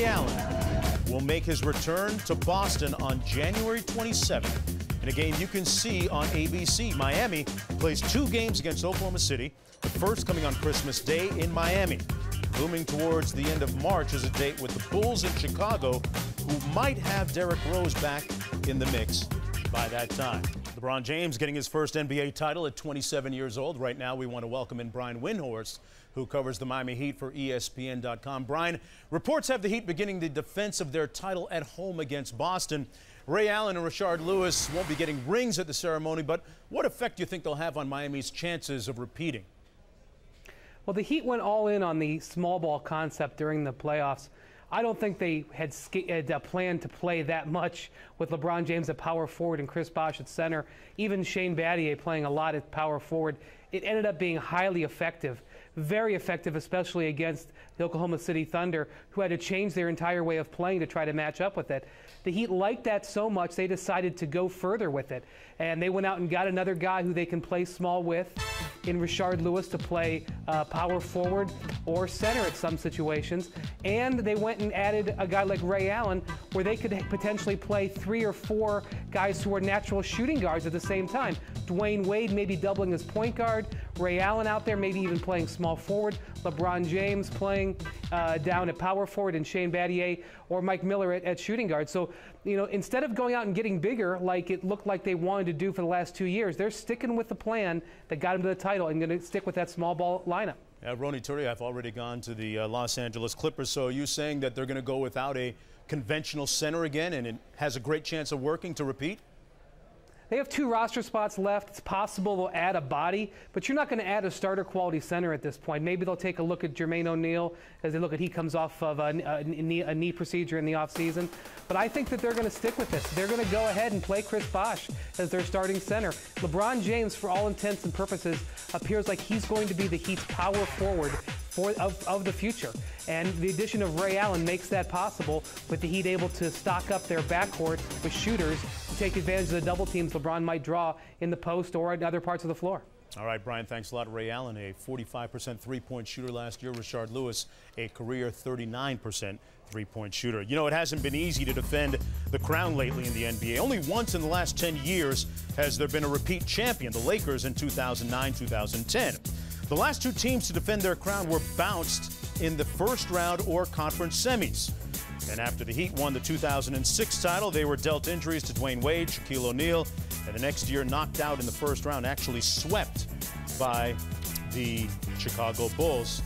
Ray Allen will make his return to Boston on January 27th in a game you can see on ABC. Miami plays 2 games against Oklahoma City, the first coming on Christmas Day in Miami. Looming towards the end of March is a date with the Bulls in Chicago, who might have Derrick Rose back in the mix by that time. LeBron James getting his first NBA title at 27 years old. Right now, we want to welcome in Brian Windhorst, who covers the Miami Heat for ESPN.com. Brian, reports have the Heat beginning the defense of their title at home against Boston. Ray Allen and Rashard Lewis won't be getting rings at the ceremony, but what effect do you think they'll have on Miami's chances of repeating? Well, the Heat went all in on the small ball concept during the playoffs. I don't think they had planned to play that much with LeBron James at power forward and Chris Bosh at center, even Shane Battier playing a lot at power forward. It ended up being highly effective, very effective, especially against the Oklahoma City Thunder, who had to change their entire way of playing to try to match up with it. The Heat liked that so much, they decided to go further with it. And they went out and got another guy who they can play small with, in Rashard Lewis, to play power forward or center at some situations. And they went and added a guy like Ray Allen, where they could potentially play 3 or 4 guys who are natural shooting guards at the same time. Dwayne Wade maybe doubling as point guard, Ray Allen out there maybe even playing small forward, LeBron James playing down at power forward, and Shane Battier or Mike Miller at shooting guard. So, you know, instead of going out and getting bigger like it looked like they wanted to do for the last 2 years, they're sticking with the plan that got them to the title and going to stick with that small ball lineup. Ronnie Turiaf already gone to the Los Angeles Clippers, so are you saying that they're going to go without a conventional center again, and it has a great chance of working to repeat? They have 2 roster spots left. It's possible they'll add a body, but you're not going to add a starter quality center at this point. Maybe they'll take a look at Jermaine O'Neal as they look at he comes off of a knee procedure in the offseason. But I think that they're going to stick with this. They're going to go ahead and play Chris Bosh as their starting center. LeBron James, for all intents and purposes, appears like he's going to be the Heat's power forward of the future. And the addition of Ray Allen makes that possible, with the Heat able to stock up their backcourt with shooters to take advantage of the double teams LeBron might draw in the post or in other parts of the floor. All right, Brian, thanks a lot. Ray Allen, a 45% three-point shooter last year. Rashard Lewis, a career 39% three-point shooter. You know, it hasn't been easy to defend the crown lately in the NBA. Only once in the last 10 years has there been a repeat champion, the Lakers in 2009-2010. The last 2 teams to defend their crown were bounced in the first round or conference semis. And after the Heat won the 2006 title, they were dealt injuries to Dwayne Wade, Shaquille O'Neal, and the next year knocked out in the first round, actually swept by the Chicago Bulls.